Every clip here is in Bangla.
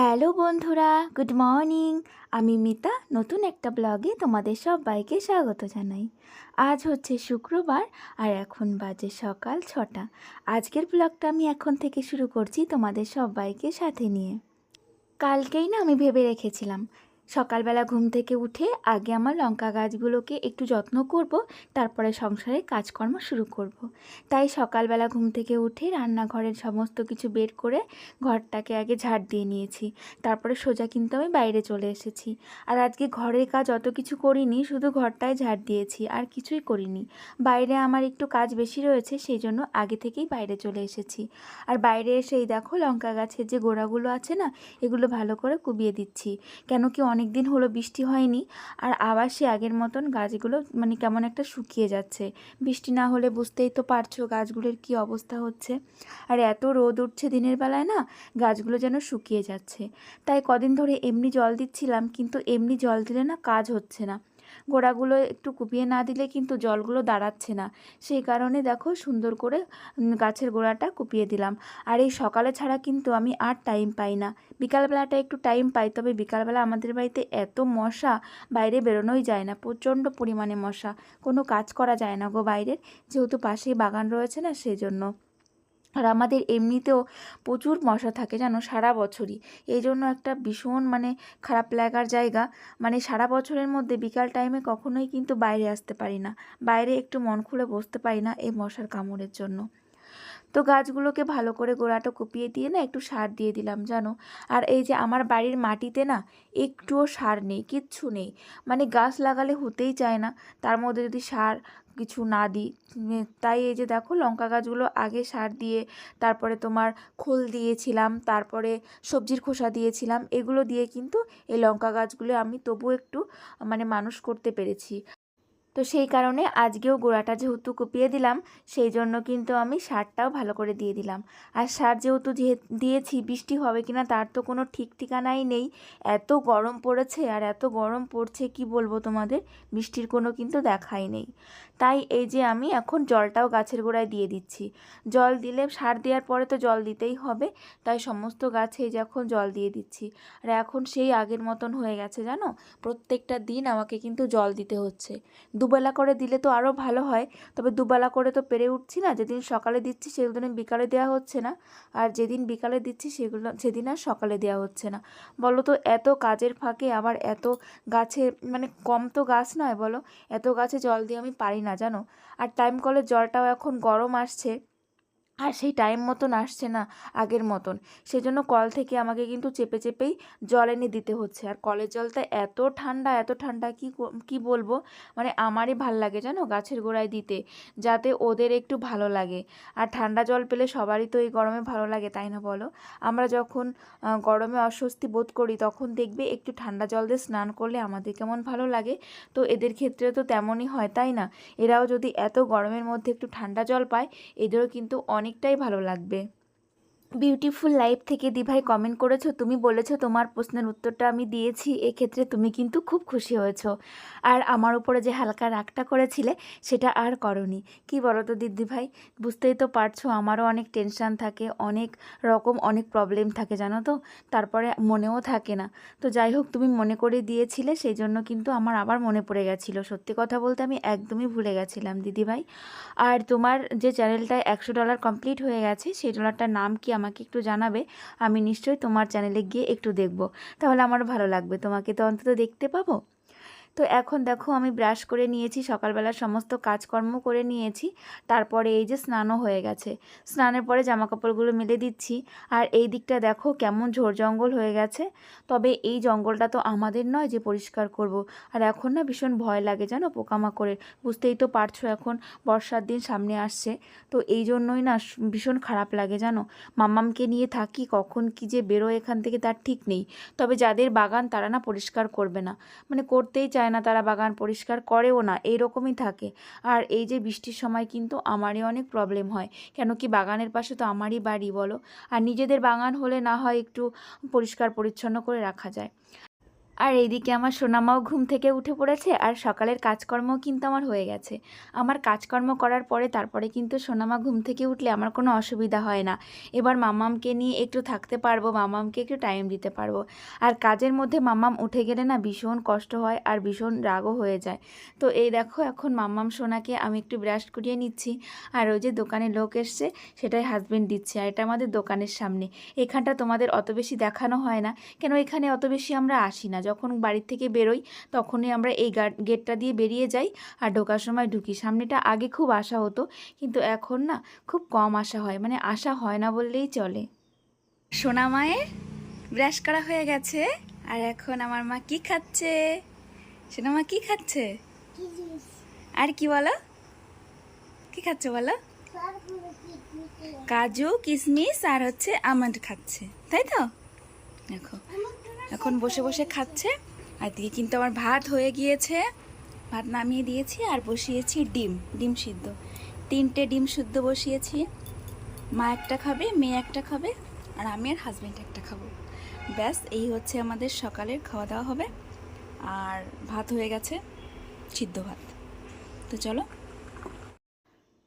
হ্যালো বন্ধুরা, গুড মর্নিং। আমি মিতা, নতুন একটা ব্লগে তোমাদের সবাইকে স্বাগত জানাই। আজ হচ্ছে শুক্রবার আর এখন বাজে সকাল 6টা। আজকের ব্লগটা আমি এখন থেকে শুরু করছি তোমাদের সবাইকে সাথে নিয়ে। কালকেই না আমি ভেবে রেখেছিলাম সকালবেলা ঘুম থেকে উঠে আগে আমার লঙ্কা গাছগুলোকে একটু যত্ন করব, তারপরে সংসারে কাজকর্ম শুরু করব। তাই সকালবেলা ঘুম থেকে উঠে রান্নাঘরের সমস্ত কিছু বের করে ঘরটাকে আগে ঝাড় দিয়ে নিয়েছি। তারপরে সোজা কিন্তু আমি বাইরে চলে এসেছি। আর আজকে ঘরের কাজ অত কিছু করিনি, শুধু ঘরটায় ঝাড় দিয়েছি, আর কিছুই করিনি। বাইরে আমার একটু কাজ বেশি রয়েছে, সেই জন্য আগে থেকেই বাইরে চলে এসেছি। আর বাইরে এসেই দেখো লঙ্কা গাছের যে গোড়াগুলো আছে না, এগুলো ভালো করে কুবিয়ে দিচ্ছি। কেন কি অনেক দিন হলো বৃষ্টি হয়নি, আর আবার সে আগের মতন গাছগুলো কেমন একটা শুকিয়ে যাচ্ছে। বৃষ্টি না হলে বুঝতেই তো পারছো গাছগুলোর কি অবস্থা হচ্ছে। আর এত রোদ উঠছে দিনের বেলায় না, গাছগুলো যেন শুকিয়ে যাচ্ছে। তাই কদিন ধরে এমনি জল দিচ্ছিলাম, কিন্তু এমনি জল দিলে না কাজ হচ্ছে না। গোড়াগুলো একটু কুপিয়ে না দিলে কিন্তু জলগুলো দাঁড়াচ্ছে না। সেই কারণে দেখো সুন্দর করে গাছের গোড়াটা কুপিয়ে দিলাম। আর এই সকালে ছাড়া কিন্তু আমি আর টাইম পাই না। বিকালবেলাটা একটু টাইম পাই, তবে বিকালবেলা আমাদের বাড়িতে এত মশা, বাইরে বেরোনোই যায় না, প্রচণ্ড পরিমাণে মশা। কোনো কাজ করা যায় না গো বাইরের, যেহেতু পাশেই বাগান রয়েছে না সেজন্য। আর আমাদের এমনিতেও প্রচুর মশা থাকে জানো, সারা বছরই। এই জন্য একটা ভীষণ খারাপ লাগার জায়গা। সারা বছরের মধ্যে বিকাল টাইমে কখনোই কিন্তু বাইরে আসতে পারি না, বাইরে একটু মন খুলে বসতে পারি না এই মশার কামড়ের জন্য। তো গাছগুলোকে ভালো করে গোড়াটা কুপিয়ে দিয়ে না একটু সার দিয়ে দিলাম জানো। আর এই যে আমার বাড়ির মাটিতে না একটুও সার নেই, কিচ্ছু নেই। গাছ লাগালে হতেই চায় না, তার মধ্যে যদি সার কিছু না দিই। তাই এই যে দেখো লঙ্কা গাছগুলো আগে সার দিয়ে, তারপরে তোমার খোল দিয়েছিলাম, তারপরে সবজির খোসা দিয়েছিলাম, এগুলো দিয়ে কিন্তু এই লঙ্কা গাছগুলো আমি তবু একটু মানুষ করতে পেরেছি। তো সেই কারণে আজকেও গোড়াটা যেহেতু কুপিয়ে দিলাম, সেই জন্য কিন্তু আমি সারটাও ভালো করে দিয়ে দিলাম। আর সার যেহেতু দিয়েছি, বৃষ্টি হবে কিনা তার তো কোনো ঠিক ঠিকানাই নেই। এত গরম পড়েছে, আর এত গরম পড়ছে কি বলবো তোমাদের, বৃষ্টির কোনো কিন্তু দেখাই নেই। তাই এই যে আমি এখন জলটাও গাছের গোড়ায় দিয়ে দিচ্ছি। জল দিলে, সার দেওয়ার পরে তো জল দিতেই হবে, তাই সমস্ত গাছে যখন জল দিয়ে দিচ্ছি। আর এখন সেই আগের মতন হয়ে গেছে জানো, প্রত্যেকটা দিন আমাকে কিন্তু জল দিতে হচ্ছে। দুবেলা করে দিলে তো আরও ভালো হয়, তবে দুবেলা করে তো পেরে উঠছি না। যেদিন সকালে দিচ্ছি সেদিন বিকালে দেওয়া হচ্ছে না, আর যেদিন বিকালে দিচ্ছি সেদিন আর সকালে দেওয়া হচ্ছে না। বলো তো, এত কাজের ফাঁকে আবার এত গাছে, কম তো গাছ নয় বলো, এত গাছে জল দিয়ে আমি পারি না জানো। আর টাইম কলের জলটাও এখন গরম আসছে, আর সেই টাইম মতন আসছে না আগের মতন। সেজন্য কল থেকে আমাকে কিন্তু চেপে চেপেই জল এনে দিতে হচ্ছে। আর কলের জলটা এত ঠান্ডা, এত ঠান্ডা কি বলবো। আমারই ভাল লাগে জানো গাছের গোড়ায় দিতে, যাতে ওদের একটু ভালো লাগে। আর ঠান্ডা জল পেলে সবারই তো এই গরমে ভালো লাগে, তাই না বলো। আমরা যখন গরমে অস্বস্তি বোধ করি, তখন দেখবে একটু ঠান্ডা জল দিয়ে স্নান করলে আমাদের কেমন ভালো লাগে। তো এদের ক্ষেত্রে তো তেমনই হয়, তাই না। এরাও যদি এত গরমের মধ্যে একটু ঠান্ডা জল পায়, এদেরও কিন্তু অনেকটাই ভালো লাগবে। বিউটিফুল লাইফ থেকে দিভাই কমেন্ট করেছো, তুমি বলেছো তোমার প্রশ্নের উত্তরটা আমি দিয়েছি, এক্ষেত্রে তুমি কিন্তু খুব খুশি হয়েছো। আর আমার উপরে যে হালকা রাগটা করেছিলে সেটা আর করনি। কি বলো তো দিদিভাই, বুঝতেই তো পারছো আমারও অনেক টেনশান থাকে, অনেক প্রবলেম থাকে জানো তো, তারপরে মনেও থাকে না। তো যাই হোক, তুমি মনে করে দিয়েছিলে, সেই জন্য কিন্তু আমার আবার মনে পড়ে গেছিলো। সত্যি কথা বলতে আমি একদমই ভুলে গেছিলাম দিদিভাই। আর তোমার যে চ্যানেলটায় $100 কমপ্লিট হয়ে গেছে, সেই ডলারটার নাম কি আমাকে একটু জানাবে। আমি নিশ্চয়ই তোমার চ্যানেলে গিয়ে একটু দেখব, তাহলে আমার ভালো লাগবে, তোমাকে তো অন্তত দেখতে পাবো। তো এখন দেখো আমি ব্রাশ করে নিয়েছি, সকালবেলা সমস্ত কাজকর্ম করে নিয়েছি, তারপরে এই যে স্নানও হয়ে গেছে। স্নানের পরে জামাকাপড়গুলো মেলে দিচ্ছি। আর এই দিকটা দেখো কেমন ঝোড় জঙ্গল হয়ে গেছে। তবে এই জঙ্গলটা তো আমাদের নয় যে পরিষ্কার করব। আর এখন না ভীষণ ভয় লাগে জানো পোকামাকড়ের, বুঝতেই তো পারছো এখন বর্ষার দিন সামনে আসছে। তো এই জন্যই না ভীষণ খারাপ লাগে জানো। মাম্মামকে নিয়ে থাকি, কখন কি যে বেরোয় এখান থেকে তার ঠিক নেই। তবে যাদের বাগান তারা না পরিষ্কার করবে না, করতেই চায় না, তারা বাগান পরিষ্কার করেও না, এইরকমই থাকে। আর এই যে বৃষ্টির সময় কিন্তু আমারই অনেক প্রবলেম হয়, কেন কি বাগানের পাশে তো আমারই বাড়ি বলো। আর নিজেদের বাগান হলে না হয় একটু পরিষ্কার পরিচ্ছন্ন করে রাখা যায়। আর এইদিকে আমার সোনামাও ঘুম থেকে উঠে পড়েছে, আর সকালের কাজকর্মও কিন্তু আমার হয়ে গেছে। আমার কাজকর্ম করার পরে তারপরে কিন্তু সোনামা ঘুম থেকে উঠলে আমার কোনো অসুবিধা হয় না। এবার মাম্মামকে নিয়ে একটু থাকতে পারবো, মাম্মামকে একটু টাইম দিতে পারবো। আর কাজের মধ্যে মাম্মাম উঠে গেলে না ভীষণ কষ্ট হয় আর ভীষণ রাগও হয়ে যায়। তো এই দেখো এখন মাম্মাম সোনাকে আমি একটু ব্রাশ করিয়ে নিচ্ছি, আর ওই যে দোকানে লোক এসছে সেটাই হাজবেন্ড দিচ্ছে। আর এটা আমাদের দোকানের সামনে। এখানটা তোমাদের অত বেশি দেখানো হয় না, কেন এখানে অত বেশি আমরা আসি না। যখন বাড়ির থেকে বেরোই তখনই আমরা এই গেটটা দিয়ে বেরিয়ে যাই, আর ঢোকার সময় ঢুকি। সামনেটা আগে খুব আসা হতো, কিন্তু এখন না খুব কম আসা হয়, মানে আসা হয় না বললেই চলে। সোনা মায়ের ব্রাশ করা হয়ে গেছে, আর এখন আমার মা কি খাচ্ছে? সোনা মা কি খাচ্ছে? আর কি বলো, কি খাচ্ছে বলো? কাজু কিশমিশ আর হচ্ছে আমন্ড খাচ্ছে, তাই তো? দেখো এখন বসে বসে খাচ্ছে। আর দিকে কিন্তু আমার ভাত হয়ে গিয়েছে, ভাত নামিয়ে দিয়েছি আর বসিয়েছি ডিম সিদ্ধ। 3টে ডিম সিদ্ধ বসিয়েছি। মা একটা খাবে, মেয়ে একটা খাবে, আর আমি আর হাজব্যান্ড একটা খাবো। ব্যাস এই হচ্ছে আমাদের সকালের খাওয়া দাওয়া হবে। আর ভাত হয়ে গেছে, সিদ্ধ ভাত। তো চলো।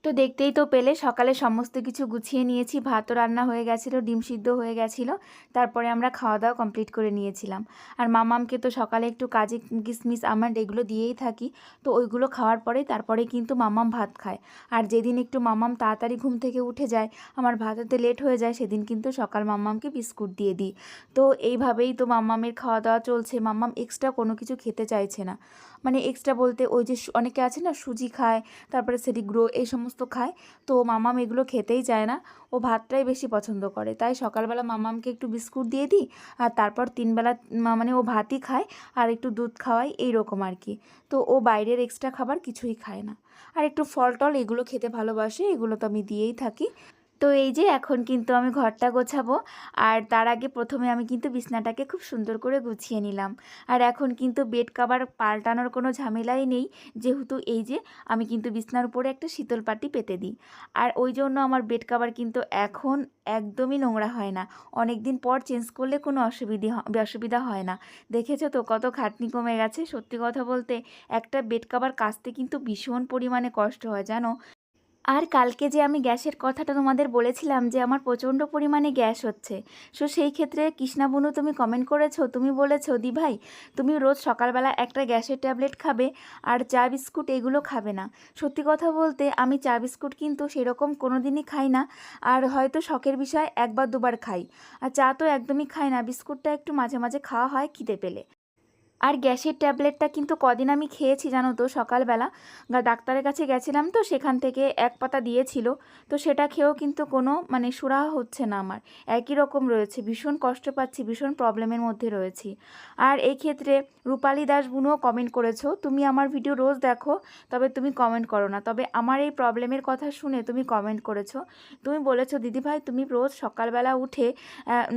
তো দেখতেই তো পেলে সকালে সমস্ত কিছু গুছিয়ে নিয়েছি, ভাতও রান্না হয়ে গেছিলো, ডিম সিদ্ধ হয়ে গেছিলো। তারপরে আমরা খাওয়া দাওয়া কমপ্লিট করে নিয়েছিলাম। আর মামামকে তো সকালে একটু কাজু কিশমিশ আমন্ড এগুলো দিয়েই থাকি, তো ওইগুলো খাওয়ার পরে তারপরে কিন্তু মামাম ভাত খায়। আর যেদিন একটু মামাম তাড়াতাড়ি ঘুম থেকে উঠে যায়, আমার ভাত হতে লেট হয়ে যায়, সেদিন কিন্তু সকাল মামামকে বিস্কুট দিয়ে দিই। তো এইভাবেই তো মামামের খাওয়া দাওয়া চলছে। মামাম এক্সট্রা কোনো কিছু খেতে চাইছে না, মানে এক্সট্রা বলতে ওই যে অনেকে আছে না সুজি খায়, তারপরে সেরিগ্রো এই সমস্ত খায়। তো মামাম এগুলো খেতেই চায় না, ও ভাতটাই বেশি পছন্দ করে। তাই সকালবেলা মামামকে একটু বিস্কুট দিয়ে দিই, আর তারপর 3 বেলা মানে ও ভাতই খায় আর একটু দুধ খাওয়াই, এইরকম আর কি। তো ও বাইরের এক্সট্রা খাবার কিছুই খায় না। আর একটু ফল টল এগুলো খেতে ভালোবাসে, এগুলো তো আমি দিয়েই থাকি। তো এই যে এখন কিন্তু আমি ঘরটা গোছাবো, আর তার আগে প্রথমে আমি কিন্তু বিছনাটাকে খুব সুন্দর করে গুছিয়ে নিলাম। আর এখন কিন্তু বেড কভার পাল্টানোর কোনো ঝামেলাই নেই, যেহেতু এই যে আমি কিন্তু বিছনার উপরে একটা শীতল পাটি পেতে দিই। আর ওই জন্য আমার বেড কভার কিন্তু এখন একদমই নোংরা হয় না। অনেক দিন পর চেঞ্জ করলে কোনো অসুবিধা হয় না। দেখেছো তো কত খাটনি কমে গেছে। সত্যি কথা বলতে একটা বেড কভার কাচতে কিন্তু ভীষণ পরিমাণে কষ্ট হয় জানো। আর কালকে যে আমি গ্যাসের কথাটা তোমাদের বলেছিলাম যে আমার প্রচণ্ড পরিমাণে গ্যাস হচ্ছে, সো সেই ক্ষেত্রে কৃষ্ণা বুনু তুমি কমেন্ট করেছো, তুমি বলেছো দি ভাই তুমি রোজ সকালবেলা একটা গ্যাসের ট্যাবলেট খাবে আর চা বিস্কুট এগুলো খাবে না। সত্যি কথা বলতে আমি চা বিস্কুট কিন্তু সেরকম কোনো দিনই খাই না, আর হয়তো শখের বিষয় 1 বা 2 বার খাই। আর চা তো একদমই খাই না, বিস্কুটটা একটু মাঝে মাঝে খাওয়া হয় খিদে পেলে। আর গ্যাসের ট্যাবলেটটা কিন্তু কদিন আমি খেয়েছি জানো তো। সকালবেলা ডাক্তারের কাছে গেছিলাম, তো সেখান থেকে 1 পাতা দিয়েছিল, তো সেটা খেয়েও কিন্তু কোনো মানে সুরাহা হচ্ছে না আমার, একই রকম রয়েছে, ভীষণ কষ্ট পাচ্ছি, ভীষণ প্রবলেমের মধ্যে রয়েছি। আর এই ক্ষেত্রে রূপালী দাস বুনুও কমেন্ট করেছো, তুমি আমার ভিডিও রোজ দেখো তবে তুমি কমেন্ট করো না, তবে আমার এই প্রবলেমের কথা শুনে তুমি কমেন্ট করেছো। তুমি বলেছো দিদিভাই তুমি রোজ সকালবেলা উঠে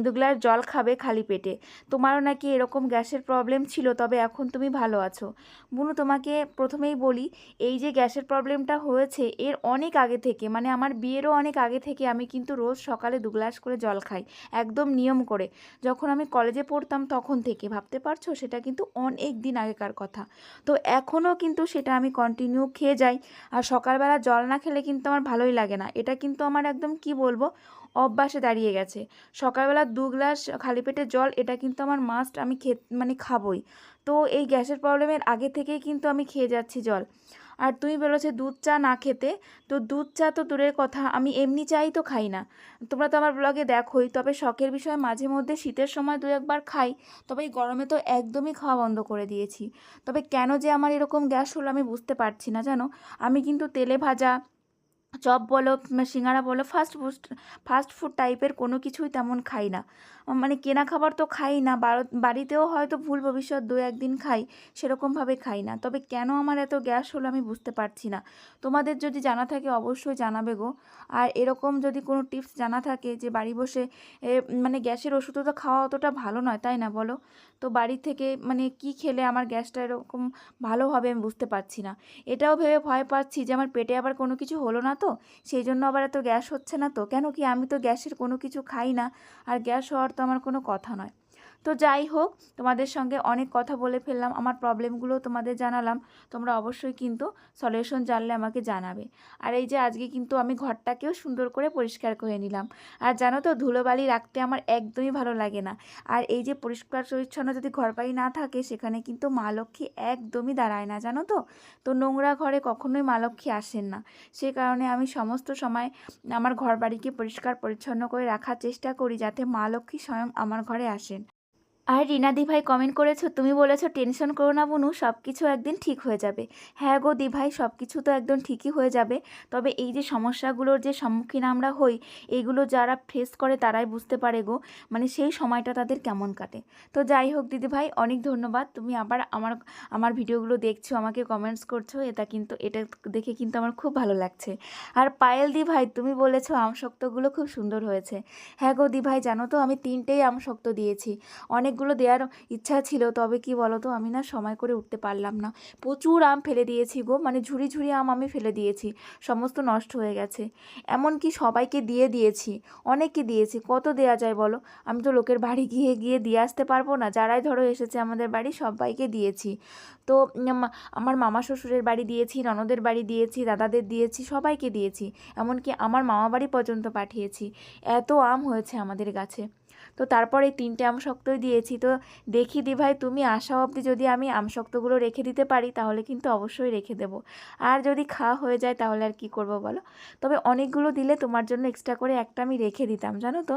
2 গ্লাস জল খাবে খালি পেটে, তোমারও নাকি এরকম গ্যাসের প্রবলেম ছিল, তবে এখন তুমি ভালো আছো। বুনু তোমাকে প্রথমেই বলি, এই যে গ্যাসের প্রবলেমটা হয়েছে এর অনেক আগে থেকে, মানে আমার বিয়েরও অনেক আগে থেকে আমি কিন্তু রোজ সকালে 2 গ্লাস করে জল খাই, একদম নিয়ম করে। যখন আমি কলেজে পড়তাম তখন থেকে, ভাবতে পারছো সেটা কিন্তু অনেক দিন আগেকার কথা। তো এখনও কিন্তু সেটা আমি কন্টিনিউ খেয়ে যাই। আর সকালবেলা জল না খেলে কিন্তু আমার ভালোই লাগে না, এটা কিন্তু আমার একদম কি বলবো অভ্যাসে দাঁড়িয়ে গেছে। সকালবেলা 2 গ্লাস খালি পেটে জল এটা কিন্তু আমার মাস্ট, আমি মানে খাবই। তো এই গ্যাসের প্রবলেমের আগে থেকেই কিন্তু আমি খেয়ে যাচ্ছি জল। আর তুমি বলেছো দুধ চা না খেতে, তো দুধ চা তো দূরের কথা, আমি এমনি চাই তো খাই না। তোমরা তো আমার ব্লগে দেখোই, তবে শখের বিষয় মাঝে মধ্যে শীতের সময় 2-1 বার খাই, তবে এই গরমে তো একদমই খাওয়া বন্ধ করে দিয়েছি। তবে কেন যে আমার এরকম গ্যাস হলো আমি বুঝতে পারছি না জানো। আমি কিন্তু তেলে ভাজা চপ বলো সিঙ্গারা বলো ফাস্ট ফুড টাইপের কোনো কিছুই তেমন খাই না, মানে কেনা খাবার তো খাই না, বাড়িতেও হয়তো ভুল ভবিষ্যৎ 2-1 দিন খাই, সেরকমভাবে খাই না। তবে কেন আমার এত গ্যাস হলো আমি বুঝতে পারছি না। তোমাদের যদি জানা থাকে অবশ্যই জানাবে গো। আর এরকম যদি কোনো টিপস জানা থাকে যে বাড়ি বসে মানে গ্যাসের ওষুধও তো খাওয়া অতটা ভালো নয় তাই না বলো, তো বাড়ি থেকে মানে কি খেলে আমার গ্যাসটা এরকম ভালো হবে আমি বুঝতে পারছি না। এটাও ভেবে ভয় পাচ্ছি যে আমার পেটে আবার কোনো কিছু হলো না তো, সেই জন্য আবার এত গ্যাস হচ্ছে না তো। কেন কি আমি তো গ্যাসের কোনো কিছু খাই না, আর গ্যাস হওয়ার তো আমার কোনো কথা নয়। তো যাই হোক, তোমাদের সঙ্গে অনেক কথা বলে ফেললাম, আমার প্রবলেমগুলো তোমাদের জানালাম। তোমরা অবশ্যই কিন্তু সলিউশন জানলে আমাকে জানাবে। আর এই যে আজকে কিন্তু আমি ঘরটাকেও সুন্দর করে পরিষ্কার করে নিলাম। আর জানো তো, ধুলোবালি রাখতে আমার একদমই ভালো লাগে না। আর এই যে পরিষ্কার পরিচ্ছন্ন যদি ঘরবাড়ি না থাকে, সেখানে কিন্তু মা লক্ষ্মী একদমই দাঁড়ায় না, জানো তো। তো নোংরা ঘরে কখনোই মা লক্ষ্মী আসেন না। সে কারণে আমি সমস্ত সময় আমার ঘরবাড়িকে পরিষ্কার পরিচ্ছন্ন করে রাখার চেষ্টা করি, যাতে মা লক্ষ্মী স্বয়ং আমার ঘরে আসেন। আর রিনা দিভাই কমেন্ট করেছো, তুমি বলেছো টেনশন করো না বুনু, সব কিছু একদিন ঠিক হয়ে যাবে। হ্যাঁ গো দিভাই, সব কিছু তো একদম ঠিকই হয়ে যাবে। তবে এই যে সমস্যাগুলোর যে সম্মুখীন আমরা হই, এইগুলো যারা ফেস করে তারাই বুঝতে পারে গো, মানে সেই সময়টা তাদের কেমন কাটে। তো যাই হোক দিদিভাই, অনেক ধন্যবাদ, তুমি আবার আমার ভিডিওগুলো দেখছো, আমাকে কমেন্টস করছো, এটা দেখে কিন্তু আমার খুব ভালো লাগছে। আর পায়েল দিভাই, তুমি বলেছো আমশক্তগুলো খুব সুন্দর হয়েছে। হ্যাঁ গো দিভাই, জানো তো আমি 3টেই আমশক্ত দিয়েছি। অনেকগুলো দেওয়ার ইচ্ছা ছিল, তবে কি বলো তো, আমি না সময় করে উঠতে পারলাম না। প্রচুর আম ফেলে দিয়েছি গো, মানে ঝুড়ি ঝুড়ি আম আমি ফেলে দিয়েছি, সমস্ত নষ্ট হয়ে গেছে। এমনকি সবাইকে দিয়েছি, অনেককে দিয়েছি, কত দেয়া যায় বলো। আমি তো লোকের বাড়ি গিয়ে গিয়ে দিয়ে আসতে পারবো না, যারাই ধরো এসেছে আমাদের বাড়ি সবাইকে দিয়েছি। তো আমার মামা শ্বশুরের বাড়ি দিয়েছি, ননদের বাড়ি দিয়েছি, দাদাদের দিয়েছি, সবাইকে দিয়েছি, এমনকি আমার মামা বাড়ি পর্যন্ত পাঠিয়েছি। এত আম হয়েছে আমাদের গাছে। তো তারপরে 3টে আমশক্তই দিয়েছি। তো দেখি দিভাই, তুমি আসা অবধি যদি আমি আমশক্তগুলো রেখে দিতে পারি, তাহলে কিন্তু অবশ্যই রেখে দেবো। আর যদি খাওয়া হয়ে যায় তাহলে আর কি করব বলো। তবে অনেকগুলো দিলে তোমার জন্য এক্সট্রা করে একটা আমি রেখে দিতাম, জানো তো।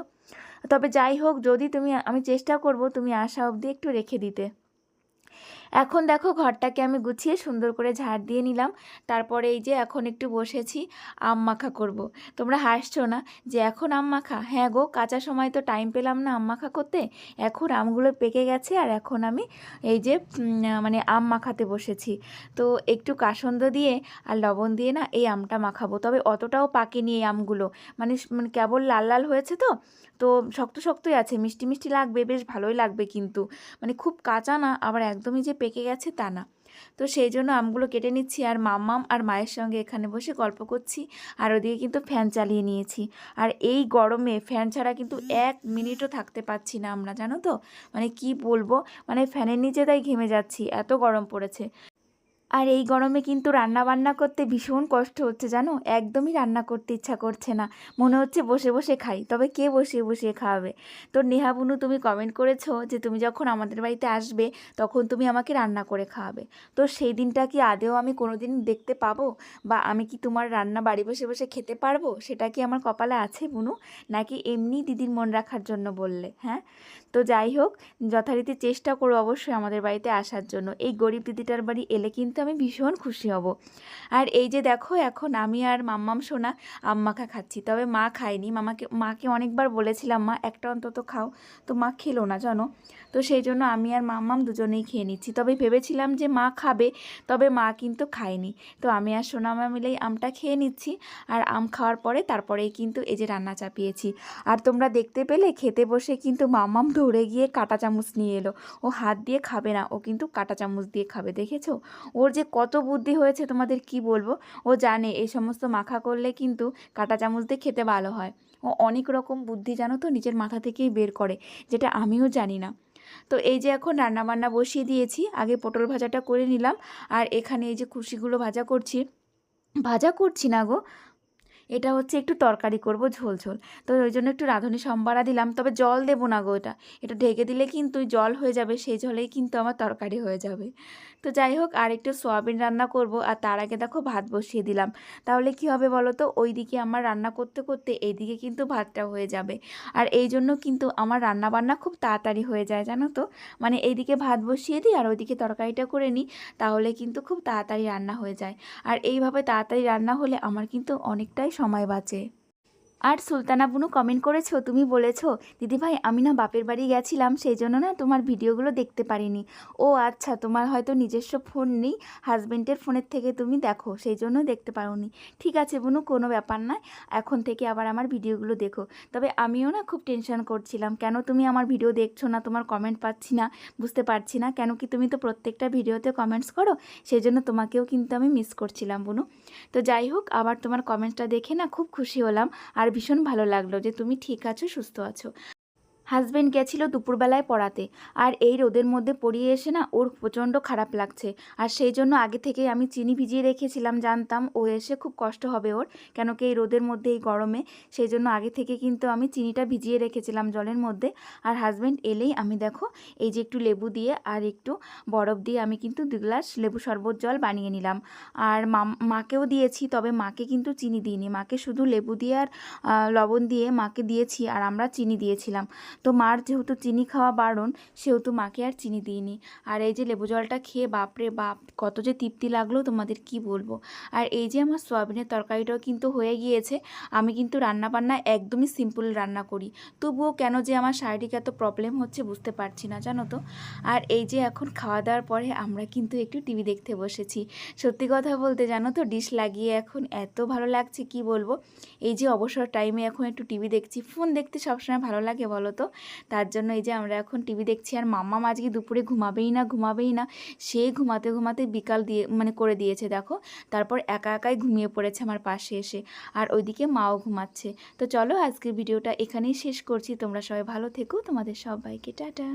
তবে যাই হোক, যদি আমি চেষ্টা করব তুমি আসা অবধি একটু রেখে দিতে। এখন দেখো, ঘরটাকে আমি গুছিয়ে সুন্দর করে ঝাড় দিয়ে নিলাম। তারপরে এই যে এখন একটু বসেছি, আম মাখা করব। তোমরা হাসছো না যে এখন আম মাখা? হ্যাঁ গো, কাঁচা সময় তো টাইম পেলাম না আম মাখা করতে। এখন আমগুলো পেকে গেছে, আর এখন আমি এই যে মানে আম মাখাতে বসেছি। তো একটু কাসন্দ দিয়ে আর লবণ দিয়ে না এই আমটা মাখাবো। তবে অতটাও পাকেনি এই আমগুলো, মানে কেবল লাল লাল হয়েছে তো। তো শক্ত শক্তই আছে, মিষ্টি মিষ্টি লাগবে, বেশ ভালোই লাগবে কিন্তু, মানে খুব কাঁচা না, আবার একদমই যে পেকে গেছে তা না। তো সেই জন্য আমগুলো কেটে নিচ্ছি, আর মাম্মাম আর মায়ের সঙ্গে এখানে বসে গল্প করছি, আর ওদিকে কিন্তু ফ্যান চালিয়ে নিয়েছি। আর এই গরমে ফ্যান ছাড়া কিন্তু 1 মিনিটও থাকতে পারছি না আমরা, জানো তো। মানে কি বলবো, মানে ফ্যানের নিচে তাই ঘেমে যাচ্ছি, এত গরম পড়েছে। আর এই গরমে কিন্তু রান্না বান্না করতে ভীষণ কষ্ট হচ্ছে, জানো। একদমই রান্না করতে ইচ্ছা করছে না, মনে হচ্ছে বসে বসে খাই। তবে কে বসিয়ে বসিয়ে খাওয়াবে? তো নেহা বুনু, তুমি কমেন্ট করেছো যে তুমি যখন আমাদের বাড়িতে আসবে তখন তুমি আমাকে রান্না করে খাওয়াবে। তো সেই দিনটা কি আদেও আমি কোনো দিন দেখতে পাবো? বা আমি কি তোমার রান্না বাড়ি বসে বসে খেতে পারবো? সেটা কি আমার কপালে আছে বুনু? নাকি এমনি দিদির মন রাখার জন্য বললে? হ্যাঁ। তো যাই হোক, যথারীতি চেষ্টা করো অবশ্যই আমাদের বাড়িতে আসার জন্য। এই গরিব দিদিটার বাড়ি এলে কিন্তু আমি ভীষণ খুশি হব। আর এই যে দেখো, এখন আমি আর মাম্মাম সোনা আম মাখা খাচ্ছি। তবে মা খায়নি, মাকে অনেকবার বলেছিলাম মা একটা অন্তত খাও, তো মা খেলো না, জানো। তো সেই জন্য আমি আর মাম্মাম দুজনেই খেয়ে নিচ্ছি। তবে ভেবেছিলাম যে মা খাবে, তবে মা কিন্তু খায়নি। তো আমি আর সোনামা মিলেই আমটা খেয়ে নিচ্ছি। আর আম খাওয়ার পরে তারপরেই কিন্তু এই যে রান্না চাপিয়েছি। আর তোমরা দেখতে পেলে, খেতে বসে কিন্তু মাম্মাম দৌড়ে গিয়ে কাঁটা চামচ নিয়ে এলো। ও হাত দিয়ে খাবে না, ও কিন্তু কাঁটা চামচ দিয়ে খাবে, দেখেছো? ওর যে কত বুদ্ধি হয়েছে তোমাদের কি বলবো। ও জানে এই সমস্ত মাখা করলে কিন্তু কাঁটা চামচ দিয়ে খেতে ভালো হয়। ও অনেক রকম বুদ্ধি, জানো তো, নিজের মাথা থেকেই বের করে, যেটা আমিও জানি না। তো এই যে এখন রান্নাবান্না বসিয়ে দিয়েছি, আগে পটল ভাজাটা করে নিলাম। আর এখানে এই যে কুশিগুলো ভাজা করছি না গো, এটা হচ্ছে একটু তরকারি করব, ঝোল ঝোল। তো ওই জন্য একটু রাঁধুনি সম্বারা দিলাম, তবে জল দেবো না গো। এটা ঢেকে দিলে কিন্তু জল হয়ে যাবে, সেই জলেই কিন্তু আমার তরকারি হয়ে যাবে। তো যাই হোক, আর একটু সয়াবিন রান্না করব, আর তার আগে দেখো ভাত বসিয়ে দিলাম। তাহলে কি হবে বলো তো, ওইদিকে আমার রান্না করতে করতে এইদিকে কিন্তু ভাতটা হয়ে যাবে। আর এই জন্য কিন্তু আমার রান্না বান্না খুব তাড়াতাড়ি হয়ে যায়, জানো তো। মানে এইদিকে ভাত বসিয়ে দিই আর ওইদিকে তরকারিটা করে নিই, তাহলে কিন্তু খুব তাড়াতাড়ি রান্না হয়ে যায়। আর এইভাবে তাড়াতাড়ি রান্না হলে আমার কিন্তু অনেকটাই সময় বাঁচে। আর সুলতানা বুনু কমেন্ট করেছো, তুমি বলেছো দিদিভাই আমি না বাপের বাড়ি গেছিলাম, সেই জন্য না তোমার ভিডিওগুলো দেখতে পারিনি। ও আচ্ছা, তোমার হয়তো নিজস্ব ফোন নেই, হাজবেন্ডের ফোনের থেকে তুমি দেখো, সেই জন্য দেখতে পারোনি। ঠিক আছে বুনু, কোনো ব্যাপার নয়, এখন থেকে আবার আমার ভিডিওগুলো দেখো। তবে আমিও না খুব টেনশন করছিলাম, কেন তুমি আমার ভিডিও দেখছো না, তোমার কমেন্ট পাচ্ছি না, বুঝতে পারছি না কেন। কি তুমি তো প্রত্যেকটা ভিডিওতে কমেন্টস করো, সেই জন্য তোমাকেও কিন্তু আমি মিস করছিলাম বুনু। তো যাই হোক, আবার তোমার কমেন্টটা দেখে না খুব খুশি হলাম, আর ভীষণ ভালো লাগলো যে তুমি ঠিক আছো, সুস্থ আছো। হাজবেন্ড গেছিল দুপুরবেলায় পড়াতে, আর এই রোদের মধ্যে পড়িয়ে এসে না ওর প্রচণ্ড খারাপ লাগছে। আর সেই জন্য আগে থেকেই আমি চিনি ভিজিয়ে রেখেছিলাম, জানতাম ও এসে খুব কষ্ট হবে ওর, কেন কি এই রোদের মধ্যে এই গরমে, সেই জন্য আগে থেকে কিন্তু আমি চিনিটা ভিজিয়ে রেখেছিলাম জলের মধ্যে। আর হাজবেন্ড এলেই আমি দেখো এই যে একটু লেবু দিয়ে আর একটু বরফ দিয়ে আমি কিন্তু 2 গ্লাস লেবু শরবত জল বানিয়ে নিলাম। আর মাকেও দিয়েছি, তবে মাকে কিন্তু চিনি দিইনি, মাকে শুধু লেবু দিয়ে আর লবণ দিয়ে মাকে দিয়েছি, আর আমরা চিনি দিয়েছিলাম। তো মার যেহেতু চিনি খাওয়া বারণ, সেহেতু মাকে আর চিনি দিইনি। আর এই যে লেবু জলটা খেয়ে বাপরে বাপ কত যে তৃপ্তি লাগলো তোমাদের কি বলবো। আর এই যে আমার সয়াবিনের তরকারিটাও কিন্তু হয়ে গিয়েছে। আমি কিন্তু রান্নাবান্না একদমই সিম্পল রান্না করি, তবুও কেন যে আমার শারীরিক এত প্রবলেম হচ্ছে বুঝতে পারছি না, জানো তো। আর এই যে এখন খাওয়া দাওয়ার পরে আমরা কিন্তু একটু টিভি দেখতে বসেছি। সত্যি কথা বলতে জানো তো, ডিশ লাগিয়ে এখন এত ভালো লাগছে কি বলবো। এই যে অবসর টাইমে এখন একটু টিভি দেখছি, ফোন দেখতে সবসময় ভালো লাগে বলো তো, তার জন্য এই যে আমরা এখন টিভি দেখছি। আর মাম্মা আজকে দুপুরে ঘুমাবেই না, সে ঘুমাতে ঘুমাতে বিকাল দিয়ে করে দিয়েছে দেখো। তারপর একা একাই ঘুমিয়ে পড়েছে আমার পাশে এসে, আর ওইদিকে মাও ঘুমাচ্ছে। তো চলো আজকের ভিডিওটা এখানেই শেষ করছি, তোমরা সবাই ভালো থেকো, তোমাদের সবাইকে টাটা।